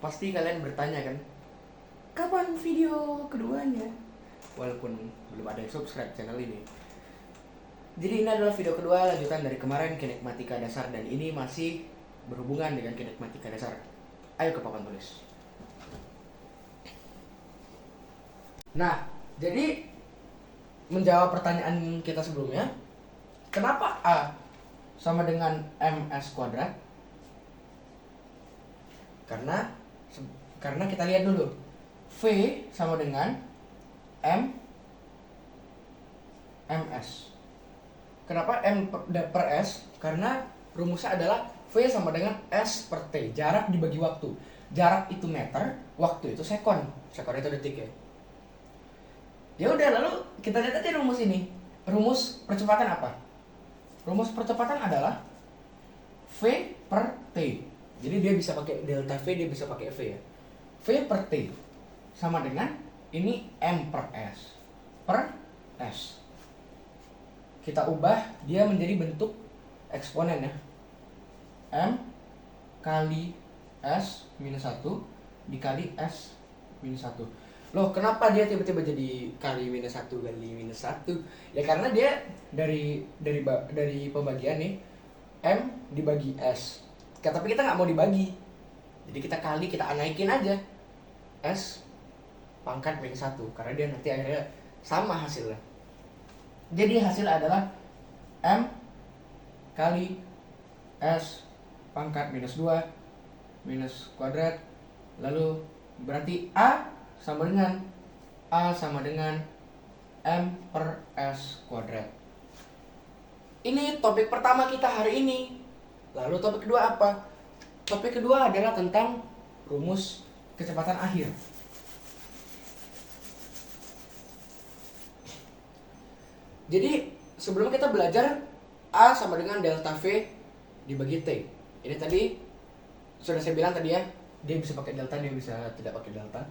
Pasti kalian bertanya kan, kapan video keduanya? Walaupun belum ada yang subscribe channel ini. Jadi ini adalah video kedua lanjutan dari kemarin, kinematika dasar, dan ini masih berhubungan dengan kinematika dasar. Ayo ke papan tulis. Nah, jadi menjawab pertanyaan kita sebelumnya, kenapa A sama dengan ms kuadrat? Karena kita lihat dulu, V sama dengan ms. Kenapa m per s? Karena rumusnya adalah V sama dengan S per T, jarak dibagi waktu. Jarak itu meter, waktu itu sekon. Sekon itu detik ya. Ya udah, lalu kita lihat aja rumus ini. Rumus percepatan apa? Rumus percepatan adalah V per T. Jadi dia bisa pakai delta V, dia bisa pakai V ya. V per T sama dengan ini M per S per S. Kita ubah dia menjadi bentuk eksponen ya. M kali S minus 1 dikali S minus 1. Loh, kenapa dia tiba-tiba jadi kali minus 1 kali minus 1? Ya karena dia dari pembagian nih, M dibagi S. Tapi kita nggak mau dibagi. Jadi kita kali, kita naikin aja S pangkat minus 1. Karena dia nanti akhirnya sama hasilnya. Jadi hasil adalah M kali S pangkat minus 2 minus kuadrat. Lalu berarti A sama dengan M per S kuadrat. Ini topik pertama kita hari ini. Lalu topik kedua apa? Topik kedua adalah tentang rumus kecepatan akhir. Jadi sebelum kita belajar A sama dengan delta V dibagi T. Ini tadi sudah saya bilang tadi ya, dia bisa pakai delta, dia bisa tidak pakai delta.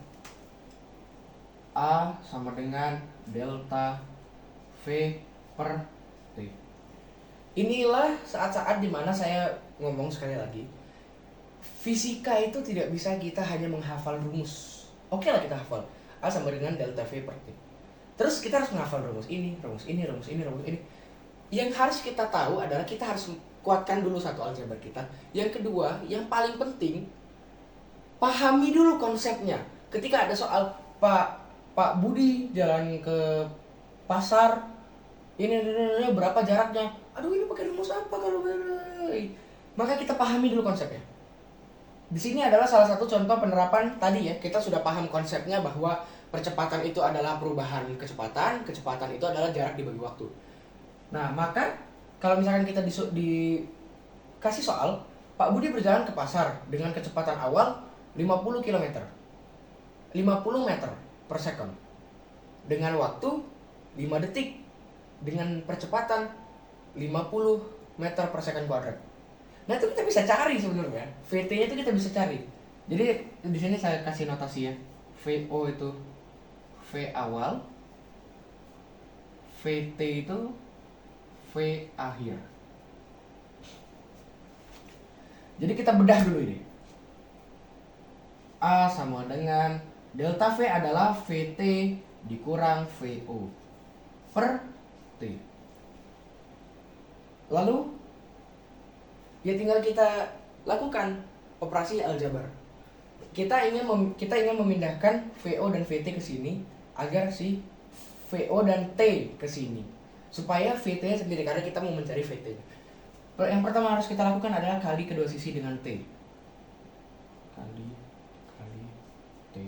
A sama dengan delta V per T. Inilah saat-saat dimana saya ngomong sekali lagi, fisika itu tidak bisa kita hanya menghafal rumus. Oke lah, kita hafal A sama dengan delta V per T. Terus kita harus menghafal rumus ini. Yang harus kita tahu adalah kita harus kuatkan dulu satu aljabar kita. Yang kedua, yang paling penting, pahami dulu konsepnya. Ketika ada soal Pak Budi jalan ke pasar, ini berapa jaraknya? Aduh, ini pakai rumus apa kalau? Maka kita pahami dulu konsepnya. Di sini adalah salah satu contoh penerapan tadi ya. Kita sudah paham konsepnya bahwa percepatan itu adalah perubahan kecepatan itu adalah jarak dibagi waktu. Nah, maka kalau misalkan kita dikasih soal, Pak Budi berjalan ke pasar dengan kecepatan awal 50 km. 50 meter per second. Dengan waktu 5 detik. Dengan percepatan 50 meter per second kuadrat. Nah, itu kita bisa cari sebenarnya. VT-nya itu kita bisa cari. Jadi di sini saya kasih notasi ya. VO itu V awal, VT itu V akhir. Jadi kita bedah dulu ini. A sama dengan delta V adalah VT dikurang VO per T. Lalu ya tinggal kita lakukan operasi aljabar. Kita ingin memindahkan VO dan VT ke sini agar si VO dan T ke sini supaya VT-nya sendiri, karena kita mau mencari VT. Yang pertama harus kita lakukan adalah kali kedua sisi dengan T. Kali T.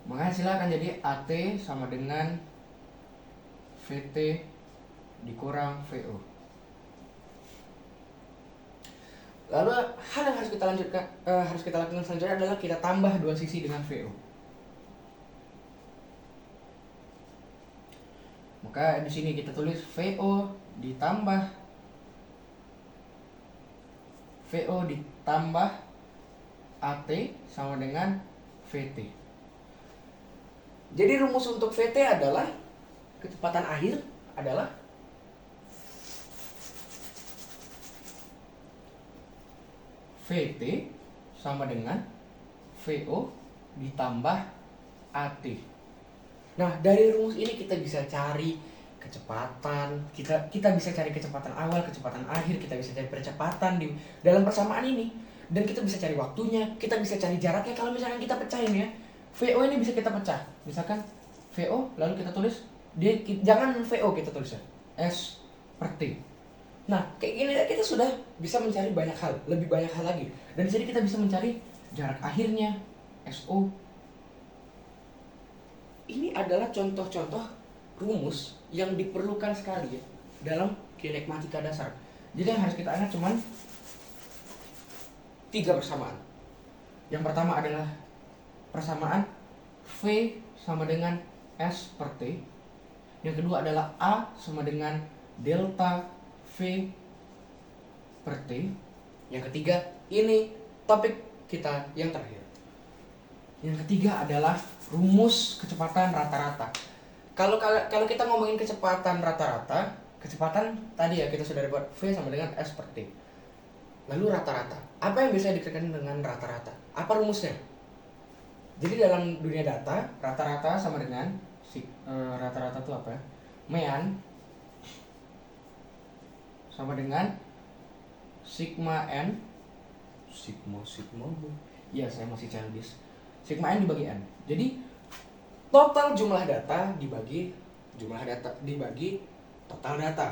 Maka hasilnya akan jadi AT sama dengan VT dikurang VO. Lalu hal yang harus kita lakukan selanjutnya adalah kita tambah dua sisi dengan VO. Maka di sini kita tulis VO ditambah AT sama dengan VT. Jadi rumus untuk VT adalah kecepatan akhir adalah VT sama dengan VO ditambah AT. Nah, dari rumus ini kita bisa cari kecepatan, kita bisa cari kecepatan awal, kecepatan akhir, kita bisa cari percepatan di dalam persamaan ini, dan kita bisa cari waktunya, kita bisa cari jaraknya. Kalau misalkan kita pecahin ya, VO ini bisa kita pecah. Misalkan VO lalu kita tulis jangan VO kita tulis ya, S per T. Nah, kayak gini kita sudah bisa mencari banyak hal, lebih banyak hal lagi. Dan di sini kita bisa mencari jarak akhirnya, SO. Ini adalah contoh-contoh rumus yang diperlukan sekali ya dalam kinematika dasar. Jadi yang harus kita ingat cuman 3 persamaan. Yang pertama adalah persamaan V sama dengan S per T. Yang kedua adalah A sama dengan delta V per T. Yang ketiga, ini topik kita yang terakhir. Yang ketiga adalah rumus kecepatan rata-rata. Kalau kita ngomongin kecepatan rata-rata, kecepatan tadi ya kita sudah dapat V sama dengan S per T. Lalu rata-rata. Apa yang bisa dikatakan dengan rata-rata? Apa rumusnya? Jadi dalam dunia data, rata-rata sama dengan rata-rata itu apa ya? Mean sama dengan sigma n. Sigma. Iya, saya masih childish. Sigma n dibagi n. Jadi total jumlah data dibagi total data.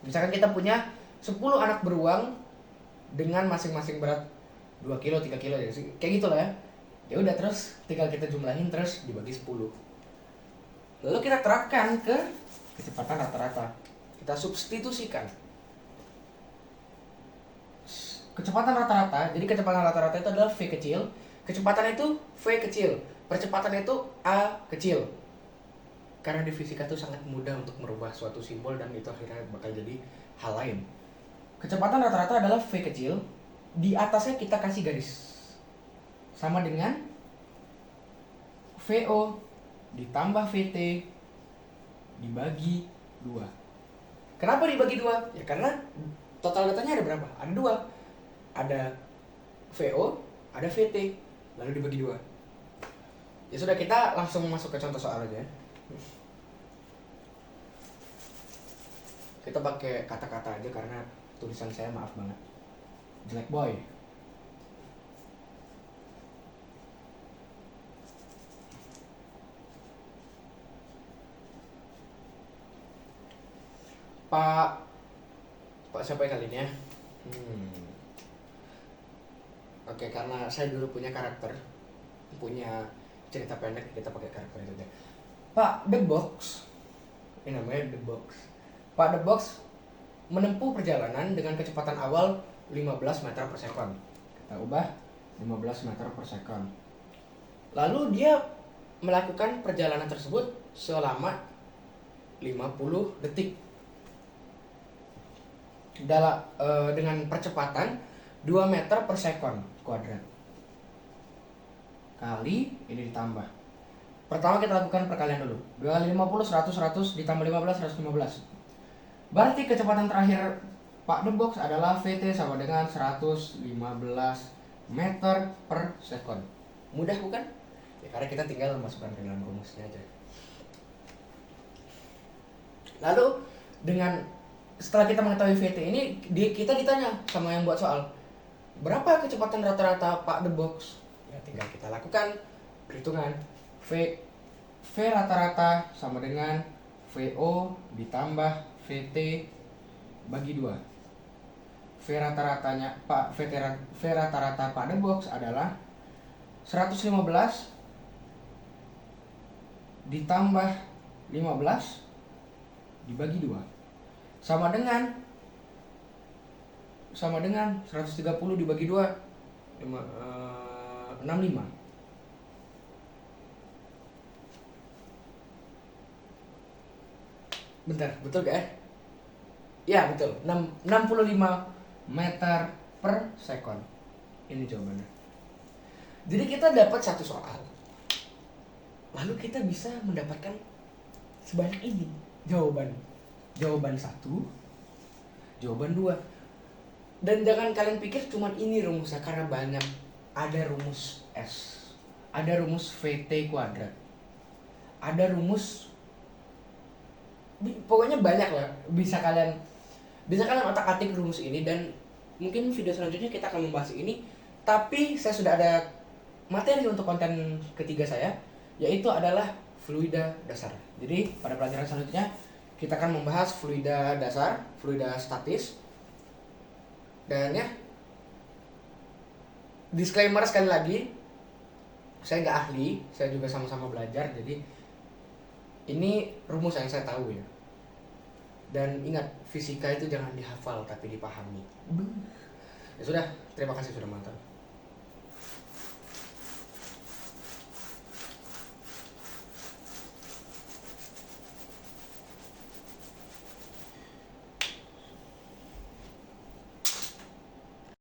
Misalkan kita punya 10 anak beruang dengan masing-masing berat 2 kilo, 3 kilo ya. Kayak gitu lah ya. Ya udah, terus tinggal kita jumlahin terus dibagi 10. Lalu kita terapkan ke kecepatan rata-rata. Kita substitusikan. Kecepatan rata-rata, jadi kecepatan rata-rata itu adalah V kecil. Kecepatan itu V kecil. Percepatan itu A kecil. Karena di fisika itu sangat mudah untuk merubah suatu simbol dan itu akhirnya bakal jadi hal lain. Kecepatan rata-rata adalah V kecil. Di atasnya kita kasih garis. Sama dengan VO ditambah VT dibagi 2. Kenapa dibagi 2? Ya karena total datanya ada berapa? Ada 2. Ada VO, ada VT, lalu dibagi 2. Ya sudah, kita langsung masuk ke contoh soal aja. Kita pakai kata-kata aja karena tulisan saya maaf banget. Jelek boy. Pak siapa kali ini ya? Oke, karena saya dulu punya karakter, punya cerita pendek, kita pakai karakter itu aja. Pak The Box, ini namanya The Box. Pak The Box menempuh perjalanan dengan kecepatan awal 15 meter per sekon. Kita ubah 15 meter per sekon. Lalu dia melakukan perjalanan tersebut selama 50 detik. Dengan percepatan 2 meter per sekon kuadrat. Kali ini ditambah. Pertama kita lakukan perkalian dulu. 2 kali 50, 100, 100 ditambah 15, 115. Berarti kecepatan terakhir Pak The Box adalah VT sama dengan 115 meter per sekon. Mudah bukan? Ya karena kita tinggal masukkan ke dalam rumusnya aja. Lalu setelah kita mengetahui VT ini, kita ditanya sama yang buat soal, berapa kecepatan rata-rata Pak The Box? Ya tinggal kita lakukan perhitungan. V rata-rata sama dengan VO ditambah VT bagi 2. V rata-ratanya V rata-rata Pak The Box adalah 115 ditambah 15 dibagi 2 sama dengan 130 dibagi 2 65. Bentar, betul gak ya? Ya betul, 65 meter per sekon. Ini jawabannya. Jadi kita dapat satu soal, lalu kita bisa mendapatkan sebanyak ini jawaban 1, jawaban 2. Dan jangan kalian pikir cuman ini rumusnya, karena banyak. Ada rumus S, ada rumus VT kuadrat, ada rumus, pokoknya banyak lah. Bisa kalian otak-atik rumus ini, dan mungkin video selanjutnya kita akan membahas ini. Tapi saya sudah ada materi untuk konten ketiga saya, yaitu adalah fluida dasar. Jadi pada pelajaran selanjutnya kita akan membahas fluida dasar, fluida statis. Dan ya, disclaimer sekali lagi, saya nggak ahli, saya juga sama-sama belajar. Jadi ini rumus yang saya tahu ya. Dan ingat, fisika itu jangan dihafal tapi dipahami. Ya sudah, terima kasih sudah menonton.